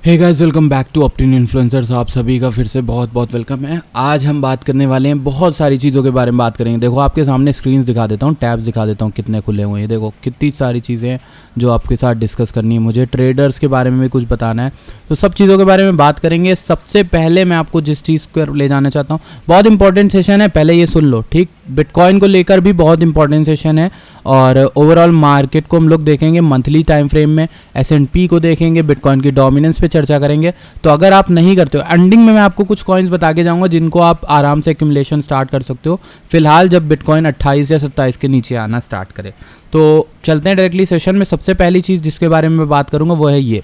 Hey guys, welcome back to Optin influencers. आप सभी का फिर से बहुत बहुत वेलकम है। आज हम बात करने वाले हैं, बहुत सारी चीज़ों के बारे में बात करेंगे। देखो आपके सामने स्क्रीन्स दिखा देता हूँ, टैब्स दिखा देता हूँ कितने खुले हुए हैं। देखो कितनी सारी चीज़ें हैं जो आपके साथ डिस्कस करनी है। मुझे ट्रेडर्स के बारे में भी कुछ बताना है, तो सब चीज़ों के बारे में बात करेंगे। सबसे पहले मैं आपको जिस चीज़ को ले जाना चाहता हूँ, बहुत इंपॉर्टेंट सेशन है, पहले ये सुन लो ठीक। बिटकॉइन को लेकर भी बहुत इंपॉर्टेंट सेशन है और ओवरऑल मार्केट को हम लोग देखेंगे मंथली टाइम फ्रेम में, S&P को देखेंगे, बिटकॉइन की डोमिनेंस पे चर्चा करेंगे। तो अगर आप नहीं करते हो, एंडिंग में मैं आपको कुछ कॉइन्स बता के जाऊंगा जिनको आप आराम से एक्यूमुलेशन स्टार्ट कर सकते हो, फिलहाल जब बिटकॉइन 28 या 27 के नीचे आना स्टार्ट करे। तो चलते हैं डायरेक्टली सेशन में। सबसे पहली चीज़ जिसके बारे में मैं बात करूंगा वो है ये,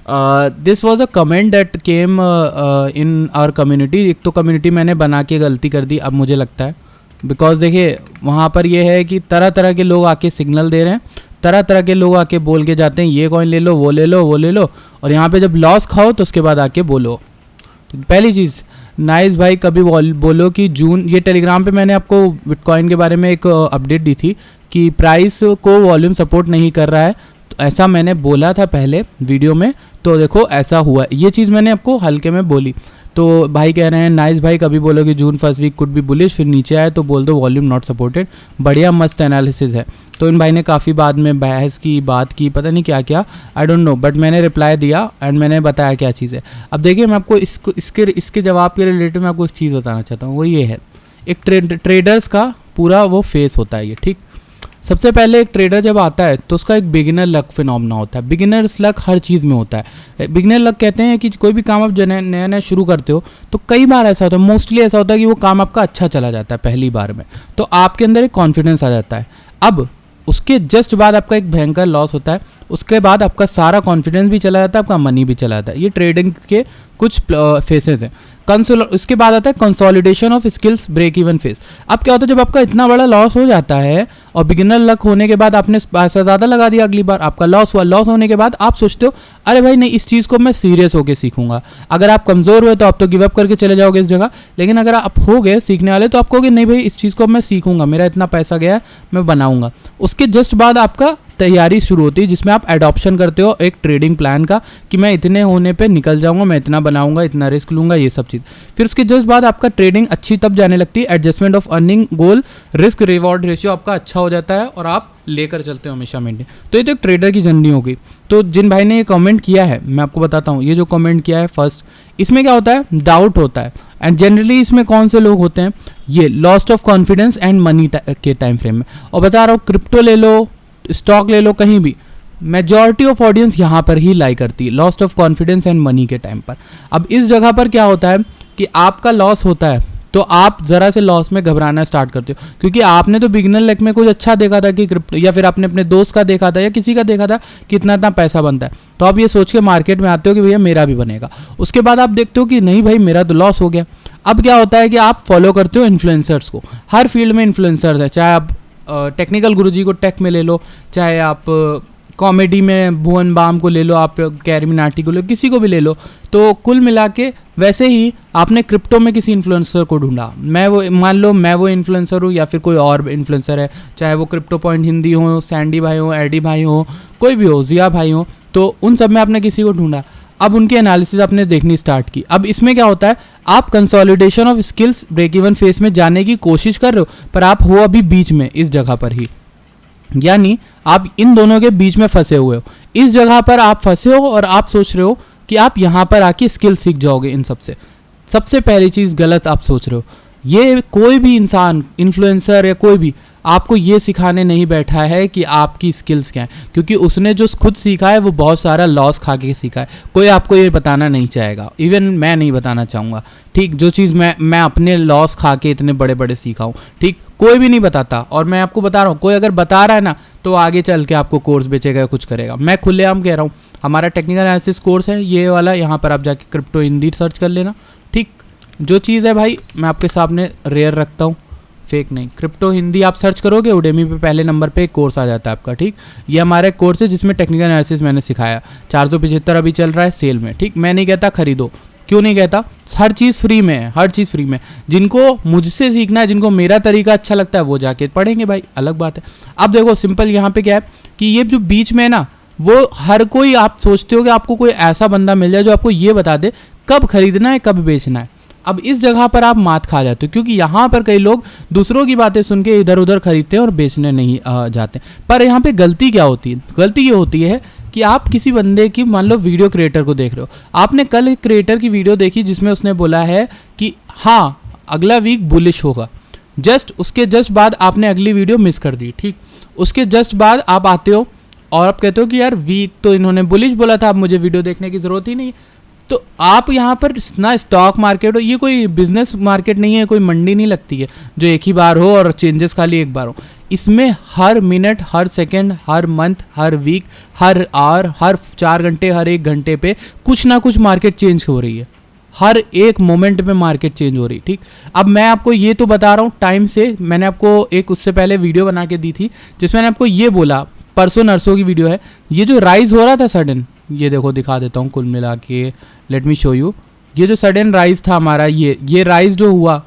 this was a comment that came in our community. एक तो कम्युनिटी मैंने बना के गलती कर दी अब मुझे लगता है, बिकॉज देखिए वहाँ पर ये है कि तरह तरह के लोग आके सिग्नल दे रहे हैं, तरह तरह के लोग आके बोल के जाते हैं ये कॉइन ले लो, वो ले लो, वो ले लो, और यहाँ पे जब लॉस खाओ तो उसके बाद आके बोलो। तो पहली चीज़, नाइस भाई कभी बोलो कि जून, ये टेलीग्राम पे मैंने आपको बिटकॉइन के बारे में एक अपडेट दी थी कि प्राइस को वॉल्यूम सपोर्ट नहीं कर रहा है, तो ऐसा मैंने बोला था पहले वीडियो में। तो देखो ऐसा हुआ, ये चीज़ मैंने आपको हल्के में बोली। तो भाई कह रहे हैं नाइस भाई कभी बोलो कि June first week could be bullish, फिर नीचे आए तो बोल दो वॉल्यूम नॉट सपोर्टेड। बढ़िया मस्त एनालिसिस है। तो इन भाई ने काफ़ी बाद में बहस की, बात की, पता नहीं क्या क्या, आई डोंट नो, बट मैंने रिप्लाई दिया एंड मैंने बताया क्या चीज़ है। अब देखिए मैं आपको इसके जवाब के रिलेटेड मैं आपको एक चीज़ बताना चाहता हूँ, वो ये है, एक ट्रेडर्स का पूरा वो फेस होता है ये, ठीक। सबसे पहले एक ट्रेडर जब आता है तो उसका एक बिगिनर लक फिनोमेना होता है। बिगिनर्स लक हर चीज़ में होता है। बिगिनर लक कहते हैं कि कोई भी काम आप नया नया शुरू करते हो तो कई बार ऐसा होता है, मोस्टली ऐसा होता है कि वो काम आपका अच्छा चला जाता है पहली बार में, तो आपके अंदर एक कॉन्फिडेंस आ जाता है। अब उसके जस्ट बाद आपका एक भयंकर लॉस होता है, उसके बाद आपका सारा कॉन्फिडेंस भी चला जाता है, आपका मनी भी चला जाता है। ये ट्रेडिंग के कुछ फेसेस हैं। उसके बाद आता है consolidation of skills, break even phase. अब क्या होता है, जब आपका इतना बड़ा लॉस हो जाता है और बिगिनर लक होने के बाद आपने पैसा ज़्यादा लगा दिया, अगली बार आपका लॉस हुआ, लॉस होने के बाद आप सोचते हो अरे भाई नहीं, इस चीज़ को मैं सीरियस होकर सीखूंगा। अगर आप कमज़ोर हुए तो आप तो गिव अप करके चले जाओगे इस जगह, लेकिन अगर आप हो गए सीखने वाले तो आप कहोगे नहीं भाई इस चीज़ को मैं सीखूंगा, मेरा इतना पैसा गया है मैं बनाऊंगा। उसके जस्ट बाद आपका तैयारी शुरू होती है जिसमें आप एडॉप्शन करते हो एक ट्रेडिंग प्लान का कि मैं इतने होने पे निकल जाऊंगा, मैं इतना बनाऊंगा, इतना रिस्क लूंगा, ये सब चीज़। फिर उसके जस्ट बाद आपका ट्रेडिंग अच्छी तब जाने लगती है, adjustment of earning goal, risk reward ratio आपका अच्छा हो जाता है और आप लेकर चलते हो हमेशा मेंटेन। तो ये तो एक ट्रेडर की जर्नी होगी। तो जिन भाई ने ये कमेंट किया है मैं आपको बताता हूँ, ये जो कमेंट किया है फर्स्ट, इसमें क्या होता है, डाउट होता है। एंड जनरली इसमें कौन से लोग होते हैं, ये lost of confidence and money के टाइम फ्रेम में। और बता रहा हूँ क्रिप्टो ले लो, स्टॉक ले लो, कहीं भी मेजॉरिटी ऑफ ऑडियंस यहाँ पर ही लाई करती है, lost of confidence and money के टाइम पर। अब इस जगह पर क्या होता है कि आपका लॉस होता है तो आप ज़रा से लॉस में घबराना स्टार्ट करते हो, क्योंकि आपने तो बिगिनर लेग में कुछ अच्छा देखा था कि क्रिप्टो, या फिर आपने अपने दोस्त का देखा था या किसी का देखा था कि इतना इतना पैसा बनता है, तो आप ये सोच के मार्केट में आते हो कि भैया मेरा भी बनेगा। उसके बाद आप देखते हो कि नहीं भाई मेरा तो लॉस हो गया। अब क्या होता है कि आप फॉलो करते हो इन्फ्लुएंसर्स को। हर फील्ड में इन्फ्लुएंसर्स है, चाहे आप टेक्निकल गुरुजी को टेक में ले लो, चाहे आप कॉमेडी में भुवन बाम को ले लो, आप कैरी मिनाटी को ले लो, किसी को भी ले लो। तो कुल मिला के वैसे ही आपने क्रिप्टो में किसी इन्फ्लुएंसर को ढूंढा, मैं वो मान लो मैं वो इन्फ्लुएंसर हूँ या फिर कोई और इन्फ्लुएंसर है, चाहे वो क्रिप्टो पॉइंट हिंदी हो, सैंडी भाई हो, एडी भाई हो, कोई भी हो, जिया भाई हो, तो उन सब में आपने किसी को ढूंढा। अब उनकी एनालिसिस आपने देखनी स्टार्ट की। अब इसमें क्या होता है, आप consolidation of skills break even phase में जाने की कोशिश कर रहे हो, पर आप हो अभी बीच में, इस जगह पर ही, यानी आप इन दोनों के बीच में फंसे हुए हो। इस जगह पर आप फंसे हो और आप सोच रहे हो कि आप यहाँ पर आके स्किल सीख जाओगे। इन सबसे पहली चीज़ गलत आप सोच रहे हो। ये कोई भी इंसान, इन्फ्लुएंसर या कोई भी, आपको ये सिखाने नहीं बैठा है कि आपकी स्किल्स क्या हैं, क्योंकि उसने जो खुद सीखा है वो बहुत सारा लॉस खा के सीखा है। कोई आपको ये बताना नहीं चाहेगा, इवन मैं नहीं बताना चाहूँगा, ठीक। जो चीज़ मैं अपने लॉस खा के इतने बड़े बड़े सीखा हूँ, ठीक, कोई भी नहीं बताता। और मैं आपको बता रहा हूँ, कोई अगर बता रहा है ना तो आगे चल के आपको कोर्स बेचेगा, कुछ करेगा। मैं खुलेआम कह रहा हूँ, हमारा टेक्निकल एनालिसिस कोर्स है ये वाला, यहाँ पर आप जाके क्रिप्टो हिंदी सर्च कर लेना, ठीक। जो चीज़ है भाई मैं आपके सामने रेयर रखता हूँ, फेक नहीं। क्रिप्टो हिंदी आप सर्च करोगे, उडेमी पे पहले नंबर पे एक कोर्स आ जाता है आपका, ठीक। ये हमारा एक कोर्स है जिसमें टेक्निकल एनालिसिस मैंने सिखाया, 475 अभी चल रहा है सेल में, ठीक। मैं नहीं कहता खरीदो, क्यों नहीं कहता, हर चीज़ फ्री में है, हर चीज़ फ्री में। जिनको मुझसे सीखना है, जिनको मेरा तरीका अच्छा लगता है वो जाके पढ़ेंगे भाई, अलग बात है। अब देखो सिंपल यहाँ पे क्या है कि ये जो बीच में है ना, वो हर कोई, आप सोचते हो कि आपको कोई ऐसा बंदा मिल जाए जो आपको ये बता दे कब खरीदना है कब बेचना है। अब इस जगह पर आप मात खा जाते हो, क्योंकि यहाँ पर कई लोग दूसरों की बातें सुन के इधर उधर खरीदते हैं और बेचने नहीं जाते। पर यहाँ पे गलती क्या होती है? गलती ये होती है कि आप किसी बंदे की, मान लो वीडियो क्रिएटर को देख रहे हो, आपने कल एक क्रिएटर की वीडियो देखी जिसमें उसने बोला है कि हाँ अगला वीक बुलिश होगा, उसके जस्ट बाद आपने अगली वीडियो मिस कर दी, ठीक। उसके जस्ट बाद आप आते हो और आप कहते हो कि यार वीक तो इन्होंने बुलिश बोला था, अब मुझे वीडियो देखने की ज़रूरत ही नहीं। तो आप यहाँ पर ना स्टॉक मार्केट हो, ये कोई बिजनेस मार्केट नहीं है, कोई मंडी नहीं लगती है जो एक ही बार हो और चेंजेस खाली एक बार हो। इसमें हर मिनट, हर सेकंड, हर मंथ, हर वीक, हर आवर, हर 4 घंटे, हर 1 घंटे पे कुछ ना कुछ मार्केट चेंज हो रही है। हर एक मोमेंट में मार्केट चेंज हो रही, ठीक। अब मैं आपको ये तो बता रहा हूँ टाइम से, मैंने आपको एक उससे पहले वीडियो बना के दी थी जिसमें मैंने आपको ये बोला, परसों नरसों की वीडियो है, ये जो राइज हो रहा था सडन, ये देखो दिखा देता हूँ कुल मिला के, लेट मी शो यू। ये जो सडन राइज था हमारा, ये राइज जो हुआ,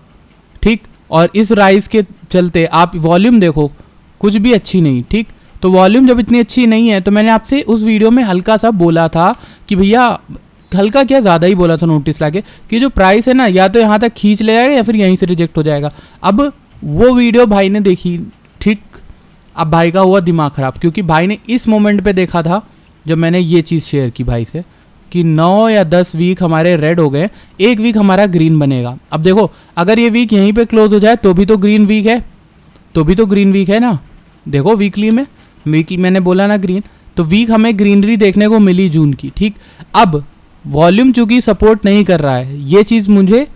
ठीक, और इस राइज के चलते आप वॉल्यूम देखो कुछ भी अच्छी नहीं, ठीक। तो वॉल्यूम जब इतनी अच्छी नहीं है तो मैंने आपसे उस वीडियो में हल्का सा बोला था कि भैया, हल्का क्या ज़्यादा ही बोला था नोटिस लाके, कि जो प्राइस है ना या तो यहाँ तक खींच ले जाएगा या फिर यहीं से रिजेक्ट हो जाएगा। अब वो वीडियो भाई ने देखी, ठीक। अब भाई का हुआ दिमाग ख़राब, क्योंकि भाई ने इस मोमेंट पे देखा था जब मैंने ये चीज़ शेयर की भाई से कि 9 या 10 वीक हमारे रेड हो गए, 1 वीक हमारा ग्रीन बनेगा। अब देखो अगर ये वीक यहीं पे क्लोज हो जाए तो भी तो ग्रीन वीक है, ना। देखो वीकली मैंने बोला ना ग्रीन, तो वीक हमें ग्रीनरी देखने को मिली जून की, ठीक। अब वॉल्यूम चूंकि सपोर्ट नहीं कर रहा है, ये चीज़ मुझे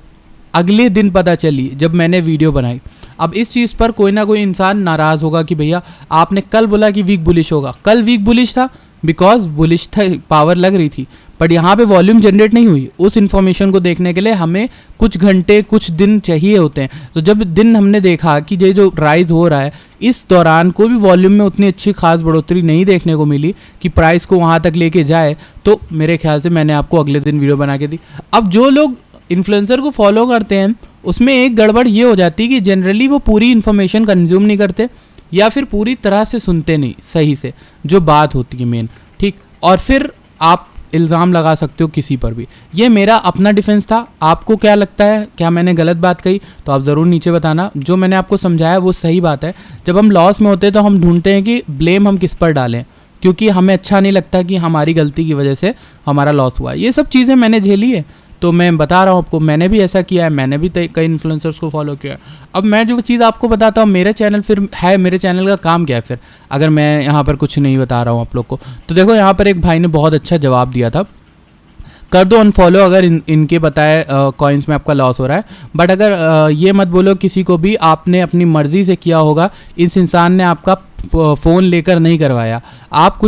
अगले दिन पता चली जब मैंने वीडियो बनाई। अब इस चीज़ पर कोई ना कोई इंसान नाराज़ होगा कि भैया आपने कल बोला कि वीक बुलिश होगा। कल वीक बुलिश था बिकॉज बुलिश था, पावर लग रही थी, बट यहाँ पे वॉल्यूम जनरेट नहीं हुई। उस इन्फॉर्मेशन को देखने के लिए हमें कुछ घंटे, कुछ दिन चाहिए होते हैं। तो जब दिन हमने देखा कि ये जो राइज हो रहा है, इस दौरान कोई भी वॉल्यूम में उतनी अच्छी खास बढ़ोतरी नहीं देखने को मिली कि प्राइस को वहाँ तक लेके जाए, तो मेरे ख्याल से मैंने आपको अगले दिन वीडियो बना के दी। अब जो लोग इन्फ्लुएंसर को फॉलो करते हैं उसमें एक गड़बड़ ये हो जाती है कि जनरली वो पूरी इन्फॉर्मेशन कंज्यूम नहीं करते या फिर पूरी तरह से सुनते नहीं सही से जो बात होती है मेन, ठीक। और फिर आप इल्ज़ाम लगा सकते हो किसी पर भी। ये मेरा अपना डिफेंस था। आपको क्या लगता है, क्या मैंने गलत बात कही तो आप ज़रूर नीचे बताना। जो मैंने आपको समझाया वो सही बात है। जब हम लॉस में होते हैं तो हम ढूंढते हैं कि ब्लेम हम किस पर डालें, क्योंकि हमें अच्छा नहीं लगता कि हमारी गलती की वजह से हमारा लॉस हुआ। ये सब चीज़ें मैंने झेली है, तो मैं बता रहा हूँ आपको, मैंने भी ऐसा किया है, मैंने भी कई इन्फ्लुएंसर्स को फॉलो किया है। अब मैं जो चीज़ आपको बताता हूँ, मेरे चैनल फिर है, मेरे चैनल का काम क्या है फिर, अगर मैं यहाँ पर कुछ नहीं बता रहा हूँ आप लोग को। तो देखो यहाँ पर एक भाई ने बहुत अच्छा जवाब दिया था, कर दो अनफॉलो अगर इनके बताए कॉइन्स में आपका लॉस हो रहा है। बट अगर ये मत बोलो किसी को भी आपने अपनी मर्ज़ी से किया होगा, इस इंसान ने आपका फ़ोन लेकर नहीं करवाया, आपको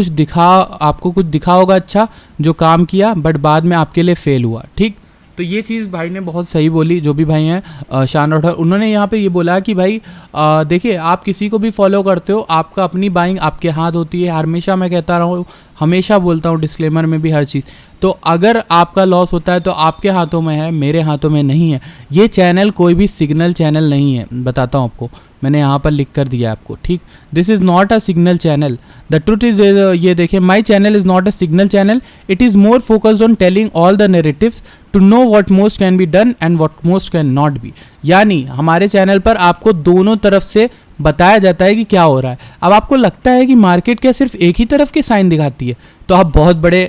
कुछ दिखा होगा अच्छा जो काम किया, बट बाद में आपके लिए फेल हुआ, ठीक। तो ये चीज़ भाई ने बहुत सही बोली, जो भी भाई हैं शान राठौर, उन्होंने यहाँ पे ये बोला कि भाई देखिए आप किसी को भी फॉलो करते हो, आपका अपनी बाइंग आपके हाथ होती है। हमेशा मैं कहता रहा हूँ, हमेशा बोलता हूँ डिस्क्लेमर में भी हर चीज़। तो अगर आपका लॉस होता है तो आपके हाथों में है, मेरे हाथों में नहीं है। ये चैनल कोई भी सिग्नल चैनल नहीं है, बताता हूँ आपको, मैंने यहाँ पर लिख कर दिया आपको, ठीक। This is not a signal channel, the truth is, ये देखिए, my channel is not a signal channel, it is more focused on telling all the narratives to know what most can be done and what most can not be. यानी हमारे channel पर आपको दोनों तरफ से बताया जाता है कि क्या हो रहा है। अब आपको लगता है कि मार्केट क्या सिर्फ एक ही तरफ के साइन दिखाती है, तो आप बहुत बड़े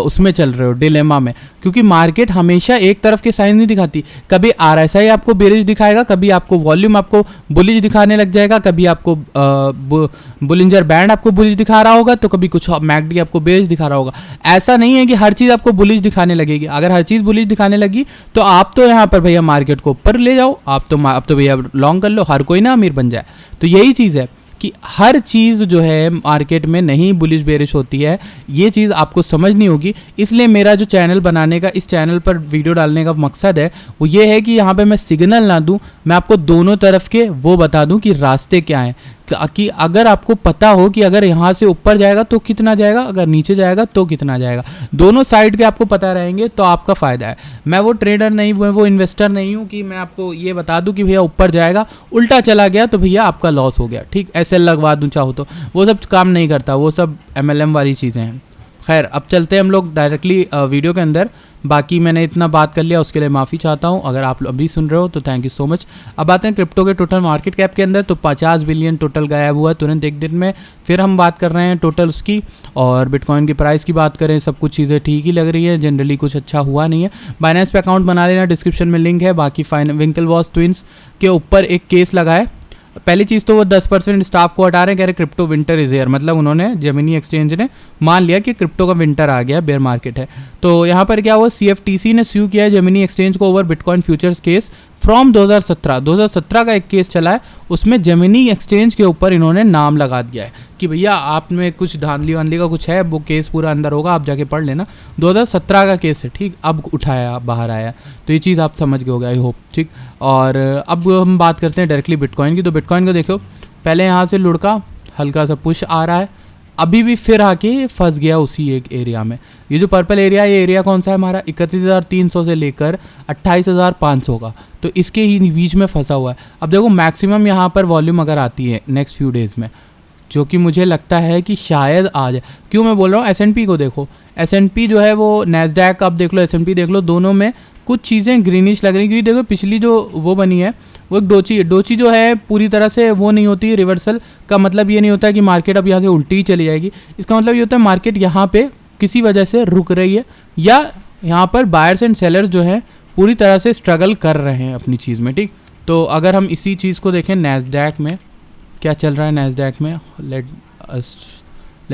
उसमें चल रहे हो, डिलेमा में, क्योंकि मार्केट हमेशा एक तरफ के साइन नहीं दिखाती। कभी RSI आपको बेरिश दिखाएगा, कभी आपको वॉल्यूम आपको बुलिश दिखाने लग जाएगा, कभी आपको बुलिंजर बैंड आपको बुलिश दिखा रहा होगा, तो कभी कुछ मैकडी आपको बेरिश दिखा रहा होगा। ऐसा नहीं है कि हर चीज़ आपको बुलिश दिखाने लगेगी। अगर हर चीज़ बुलिश दिखाने लगी तो आप तो यहाँ पर भैया मार्केट को ऊपर ले जाओ, आप तो भैया लॉन्ग कर लो, हर कोई ना अमीर बन जाए। तो यही चीज़ है कि हर चीज़ जो है मार्केट में नहीं बुलिश बेरिश होती है, ये चीज़ आपको समझनी होगी। इसलिए मेरा जो चैनल बनाने का, इस चैनल पर वीडियो डालने का मकसद है वो ये है कि यहाँ पे मैं सिग्नल ना दूँ, मैं आपको दोनों तरफ के वो बता दूँ कि रास्ते क्या हैं, ताकि अगर आपको पता हो कि अगर यहाँ से ऊपर जाएगा तो कितना जाएगा, अगर नीचे जाएगा तो कितना जाएगा, दोनों साइड के आपको पता रहेंगे तो आपका फ़ायदा है। मैं वो ट्रेडर नहीं, मैं वो इन्वेस्टर नहीं हूँ कि मैं आपको ये बता दूँ कि भैया ऊपर जाएगा, उल्टा चला गया तो भैया आपका लॉस हो गया, ठीक, ऐसे लगवा दूँ चाहो तो, वो सब काम नहीं करता, वो सब MLM वाली चीज़ें हैं। खैर अब चलते हैं हम लोग डायरेक्टली वीडियो के अंदर। बाकी मैंने इतना बात कर लिया, उसके लिए माफ़ी चाहता हूँ। अगर आप अभी सुन रहे हो तो थैंक यू सो मच। अब आते हैं क्रिप्टो के टोटल मार्केट कैप के अंदर। तो 50 बिलियन टोटल गायब हुआ तुरंत एक दिन में। फिर हम बात कर रहे हैं टोटल उसकी, और बिटकॉइन की प्राइस की बात करें, सब कुछ चीज़ें ठीक ही लग रही है, जनरली कुछ अच्छा हुआ नहीं है। बाइनेंस पे अकाउंट बना लेना, डिस्क्रिप्शन में लिंक है। बाकी विंकलवॉस ट्विंस के ऊपर एक केस लगा है। पहली चीज़ तो वो 10% स्टाफ को हटा रहे हैं, कह रहे क्रिप्टो विंटर इज एयर, मतलब उन्होंने जेमिनी एक्सचेंज ने मान लिया कि क्रिप्टो का विंटर आ गया, बेयर मार्केट है। तो यहाँ पर क्या हुआ, CFTC ने स्यू किया है जेमिनी एक्सचेंज को over bitcoin futures case from 2017 का एक केस चला है, उसमें जेमिनी एक्सचेंज के ऊपर इन्होंने नाम लगा दिया है कि भैया आप में कुछ धांधली वांधली का कुछ है, वो केस पूरा अंदर होगा, आप जाके पढ़ लेना। 2017 का केस है, ठीक, अब उठाया बाहर आया, तो ये चीज़ आप समझ गए होगा आई होप, ठीक। और अब हम बात करते हैं डायरेक्टली बिटकॉइन की। तो बिटकॉइन को देखो, पहले यहाँ से लुढ़का, हल्का सा पुश आ रहा है, अभी भी फिर आके फंस गया उसी एक एरिया में। ये जो पर्पल एरिया, ये एरिया कौन सा है हमारा, 31,300 से लेकर 28,500 का, तो इसके ही बीच में फंसा हुआ है। अब देखो मैक्सिमम यहाँ पर वॉल्यूम अगर आती है नेक्स्ट फ्यू डेज़ में, जो कि मुझे लगता है कि शायद आ जाए। क्यों मैं बोल रहा हूँ, S&P को देखो, S&P जो है वो नैस्डैक आप देख लो, S&P देख लो, दोनों में कुछ चीज़ें ग्रीनिश लग रही हैं। क्योंकि देखो पिछली जो वो बनी है वो एक डोची जो है पूरी तरह से वो नहीं होती, रिवर्सल का मतलब ये नहीं होता है कि मार्केट अब यहाँ से उल्टी ही चली जाएगी। इसका मतलब ये होता है मार्केट यहाँ पे किसी वजह से रुक रही है, या यहाँ पर बायर्स एंड सेलर्स जो है पूरी तरह से स्ट्रगल कर रहे हैं अपनी चीज़ में, ठीक। तो अगर हम इसी चीज़ को देखें, नैस्डैक में क्या चल रहा है, नैस्डैक में लेट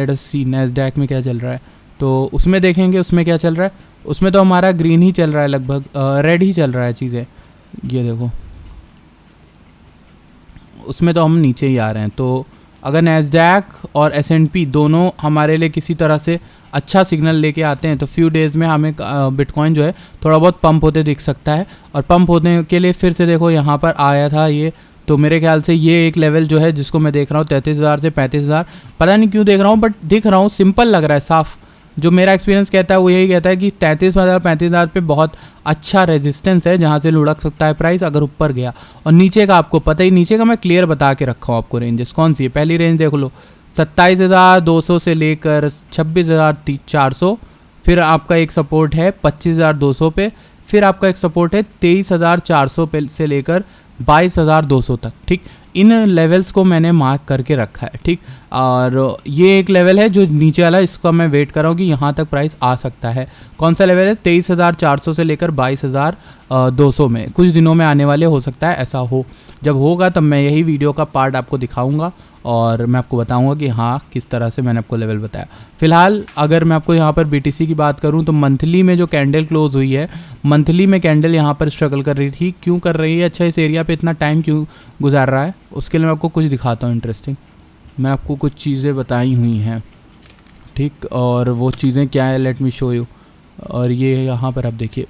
अस सी नैस्डैक में क्या चल रहा है, तो उसमें देखेंगे उसमें क्या चल रहा है। उसमें तो हमारा ग्रीन ही चल रहा है, लगभग रेड ही चल रहा है चीज़ें, ये देखो, उसमें तो हम नीचे ही आ रहे हैं। तो अगर नैस्डैक और S&P दोनों हमारे लिए किसी तरह से अच्छा सिग्नल लेके आते हैं तो फ्यू डेज़ में हमें बिटकॉइन जो है थोड़ा बहुत पंप होते दिख सकता है। और पंप होने के लिए फिर से देखो यहाँ पर आया था ये, तो मेरे ख्याल से ये एक लेवल जो है जिसको मैं देख रहा हूँ 33,000 से 35,000, पता नहीं क्यों देख रहा हूँ, बट दिख रहा हूँ, सिंपल लग रहा है, साफ। जो मेरा एक्सपीरियंस कहता है वो यही कहता है कि 33,000 पे बहुत अच्छा रेजिस्टेंस है, जहाँ से लुढ़क सकता है प्राइस अगर ऊपर गया। और नीचे का आपको पता ही, नीचे का मैं क्लियर बता के रखा हूँ आपको रेंजेस कौन सी है। पहली रेंज देख लो 27,200 से लेकर 26,400, फिर आपका एक सपोर्ट है 25,200 पे, फिर आपका एक सपोर्ट है 23,400 पे से लेकर 22,200 तक, ठीक। इन लेवल्स को मैंने मार्क करके रखा है, ठीक। और ये एक लेवल है जो नीचे वाला, इसका मैं वेट कर रहा हूँ कि यहाँ तक प्राइस आ सकता है। कौन सा लेवल है, 23,400 से लेकर 22,200 में, कुछ दिनों में आने वाले, हो सकता है ऐसा हो। जब होगा तब मैं यही वीडियो का पार्ट आपको दिखाऊंगा और मैं आपको बताऊंगा कि हाँ किस तरह से मैंने आपको लेवल बताया। फिलहाल अगर मैं आपको यहाँ पर BTC की बात करूँ तो मंथली में जो कैंडल क्लोज हुई है, मंथली में कैंडल यहाँ पर स्ट्रगल कर रही थी। क्यों कर रही है, अच्छा इस एरिया पे इतना टाइम क्यों गुजार रहा है, उसके लिए मैं आपको कुछ दिखाता हूँ इंटरेस्टिंग। मैं आपको कुछ चीज़ें बताई हुई हैं, ठीक, और वो चीज़ें क्या है, लेट मी शो यू। और ये यहाँ पर आप देखिए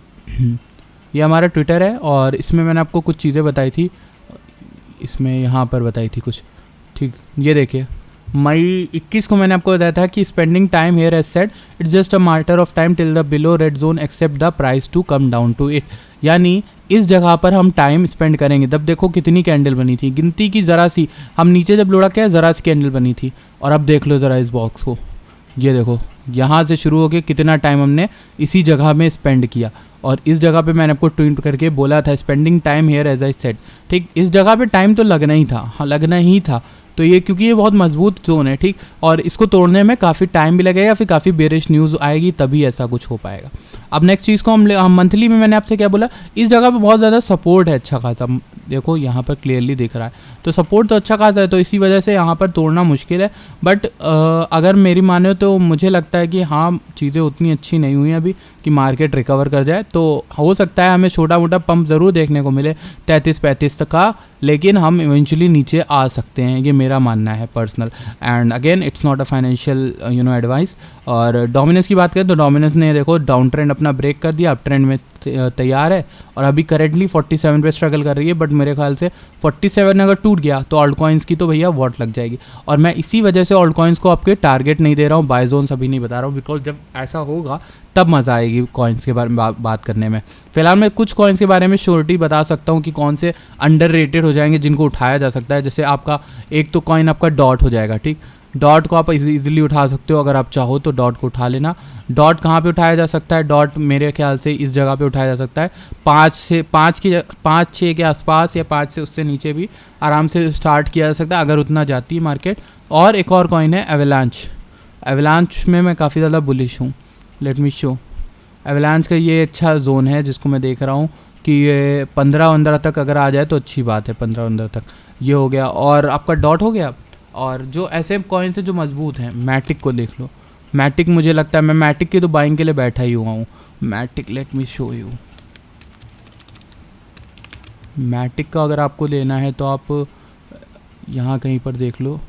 ये हमारा ट्विटर है और इसमें मैंने आपको कुछ चीज़ें बताई थी, इसमें यहाँ पर बताई थी कुछ, ठीक। ये देखिए मई 21 को मैंने आपको बताया था कि spending time here as said it's just a matter of time till the below red zone except the price to come down to it. यानी इस जगह पर हम टाइम स्पेंड करेंगे। तब देखो कितनी कैंडल बनी थी, गिनती की ज़रा सी, हम नीचे जब लुढ़क के ज़रा सी कैंडल बनी थी। और अब देख लो ज़रा इस बॉक्स को, ये देखो यहाँ से शुरू होकर कितना टाइम हमने इसी जगह में स्पेंड किया। और इस जगह पे मैंने आपको ट्वीट करके बोला था spending time here as I said, ठीक। इस जगह पे टाइम तो लगना ही था, हाँ लगना ही था। तो ये क्योंकि ये बहुत मजबूत जोन है, ठीक, और इसको तोड़ने में काफ़ी टाइम भी लगेगा, फिर काफ़ी बेरिश न्यूज़ आएगी तभी ऐसा कुछ हो पाएगा। अब नेक्स्ट चीज़ को हम मंथली में मैंने आपसे क्या बोला, इस जगह पे बहुत ज़्यादा सपोर्ट है अच्छा खासा, देखो यहाँ पर क्लियरली दिख रहा है, तो सपोर्ट तो अच्छा खासा है, तो इसी वजह से यहाँ पर तोड़ना मुश्किल है। बट अगर मेरी माने तो मुझे लगता है कि हाँ चीज़ें उतनी अच्छी नहीं हुई अभी कि मार्केट रिकवर कर जाए। तो हो सकता है हमें छोटा मोटा पंप ज़रूर देखने को मिले 33-35 तक का, लेकिन हम इवेंचुअली नीचे आ सकते हैं, ये मेरा मानना है personal. And again it's not a financial advice. और डोमिनस की बात करें तो डोमिनस ने देखो डाउन ट्रेंड अपना ब्रेक कर दिया, अप ट्रेंड में तैयार है और अभी करेंटली 47 पे स्ट्रगल कर रही है। बट मेरे ख्याल से 47 अगर टूट गया तो ऑल्ट कॉइन्स की तो भैया वॉट लग जाएगी। और मैं इसी वजह से ऑल्ट कॉइन्स को आपके टारगेट नहीं दे रहा हूँ, बाय जोन्स अभी नहीं बता रहा हूँ, बिकॉज जब ऐसा होगा तब मज़ा आएगी कॉइन्स के बारे में बात करने में। फिलहाल मैं कुछ कॉइन्स के बारे में श्योरिटी बता सकता हूँ कि कौन से अंडर रेटेड हो जाएंगे जिनको उठाया जा सकता है। जैसे आपका एक तो कॉइन आपका डॉट हो जाएगा, ठीक। डॉट को आप इजीली उठा सकते हो, अगर आप चाहो तो डॉट को उठा लेना। डॉट कहाँ पे उठाया जा सकता है? डॉट मेरे ख्याल से इस जगह पे उठाया जा सकता है 5-6 के आसपास, या 5 से उससे नीचे भी आराम से स्टार्ट किया जा सकता है अगर उतना जाती है मार्केट। और एक और कॉइन है एवलांच। एवलांच में मैं काफ़ी ज़्यादा बुलिश हूँ। Late me show. एवलांच का ये अच्छा जोन है जिसको मैं देख रहा हूँ कि ये 15-15 तक अगर आ जाए तो अच्छी बात है। 15-15 तक ये हो गया और आपका डॉट हो गया। और जो ऐसे कॉइन्स है जो मजबूत हैं, मैटिक को देख लो। मैटिक मुझे लगता है, मैं मैटिक की तो बाइंग के लिए बैठा ही हुआ हूँ। Matic, let me show you. Matic का अगर आपको लेना है तो आप यहाँ कहीं पर देख लो।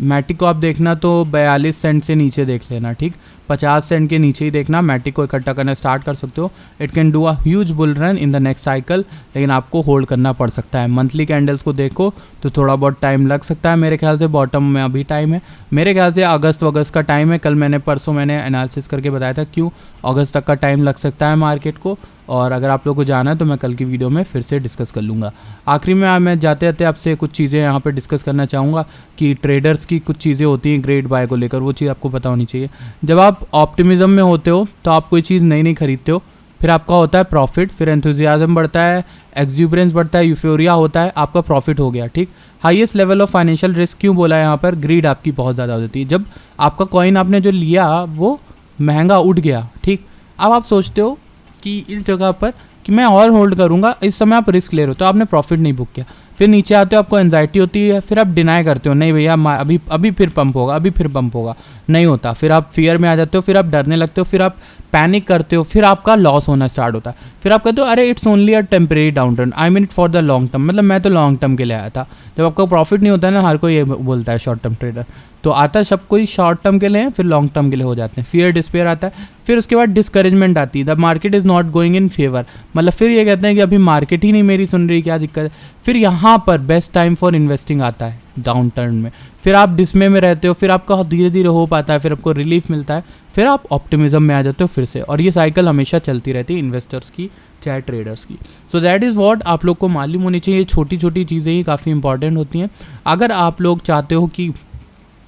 मैटिक को आप देखना तो 42 सेंट से नीचे देख लेना, ठीक। 50 सेंट के नीचे ही देखना। मैटिक को इकट्ठा करना स्टार्ट कर सकते हो। It can do a huge bull run in the next cycle, लेकिन आपको होल्ड करना पड़ सकता है। मंथली कैंडल्स को देखो तो थोड़ा बहुत टाइम लग सकता है। मेरे ख्याल से बॉटम में अभी टाइम है, मेरे ख्याल से अगस्त का टाइम है। कल परसों मैंने एनालिसिस करके बताया था क्यों अगस्त तक का टाइम लग सकता है मार्केट को। और अगर आप लोगों को जाना है तो मैं कल की वीडियो में फिर से डिस्कस कर लूँगा। आखिरी में मैं जाते जाते आपसे कुछ चीज़ें यहाँ पे डिस्कस करना चाहूँगा कि ट्रेडर्स की कुछ चीज़ें होती हैं ग्रेड बाय को लेकर, वो चीज़ आपको पता होनी चाहिए। जब आप ऑप्टिमिज्म में होते हो तो आप कोई चीज़ नई खरीदते हो, फिर आपका होता है प्रॉफिट, फिर एंथुजियाज्म बढ़ता है, एक्सूबरेंस बढ़ता है, यूफोरिया होता है, आपका प्रॉफिट हो गया, ठीक। Highest level of financial risk क्यों बोला है यहाँ पर? ग्रीड आपकी बहुत ज़्यादा हो जाती है। जब आपका कॉइन आपने जो लिया वो महंगा उठ गया, ठीक। अब आप सोचते हो कि इस जगह पर कि मैं और होल्ड करूंगा, इस समय आप रिस्क ले रहे हो तो आपने प्रॉफिट नहीं बुक किया। फिर नीचे आते हो, आपको एंजाइटी होती है, फिर आप डिनाई करते हो, नहीं भैया अभी फिर पंप होगा, अभी फिर पंप होगा, नहीं होता। फिर आप फियर में आ जाते हो, फिर आप डरने लगते हो, फिर आप पैनिक करते हो, फिर आपका लॉस होना स्टार्ट होता है। फिर आप कहते हो अरे it's only a temporary down turn, I mean it for the long term, मतलब मैं तो लॉन्ग टर्म के लिए आया था। जब आपका प्रॉफिट नहीं होता है ना, हर कोई ये बोलता है शॉर्ट टर्म ट्रेडर, तो आता है सब कोई शॉर्ट टर्म के लिए हैं, फिर लॉन्ग टर्म के लिए हो जाते हैं। फियर डिस्पेयर आता है, फिर उसके बाद डिस्करेजमेंट आती है, the market is not going in favour, मतलब फिर ये कहते हैं कि अभी मार्केट ही नहीं मेरी सुन रही, क्या दिक्कत है। फिर यहाँ पर बेस्ट टाइम फॉर इन्वेस्टिंग आता है डाउन टर्न में। फिर आप डिस्मे में रहते हो, फिर आपका धीरे धीरे हो पाता है, फिर आपको रिलीफ मिलता है, फिर आप ऑप्टिमिज्म में आ जाते हो फिर से। और ये साइकिल हमेशा चलती रहती है इन्वेस्टर्स की चाहे ट्रेडर्स की। सो दैट इज़ वॉट आप लोग को मालूम होनी चाहिए। छोटी छोटी चीज़ें ही काफ़ी इंपॉर्टेंट होती हैं। अगर आप लोग चाहते हो कि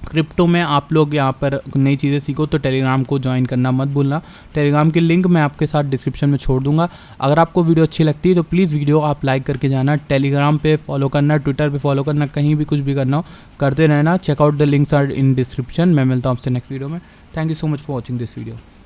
क्रिप्टो में आप लोग यहाँ पर नई चीज़ें सीखो तो टेलीग्राम को ज्वाइन करना मत भूलना। टेलीग्राम की लिंक मैं आपके साथ डिस्क्रिप्शन में छोड़ दूंगा। अगर आपको वीडियो अच्छी लगती है तो प्लीज़ वीडियो आप लाइक करके जाना, टेलीग्राम पे फॉलो करना, ट्विटर पे फॉलो करना, कहीं भी कुछ भी करना हो करते रहना। Check out the links are in description. मैं मिलता हूँ आपसे नेक्स्ट वीडियो में। Thank you so much for watching this video.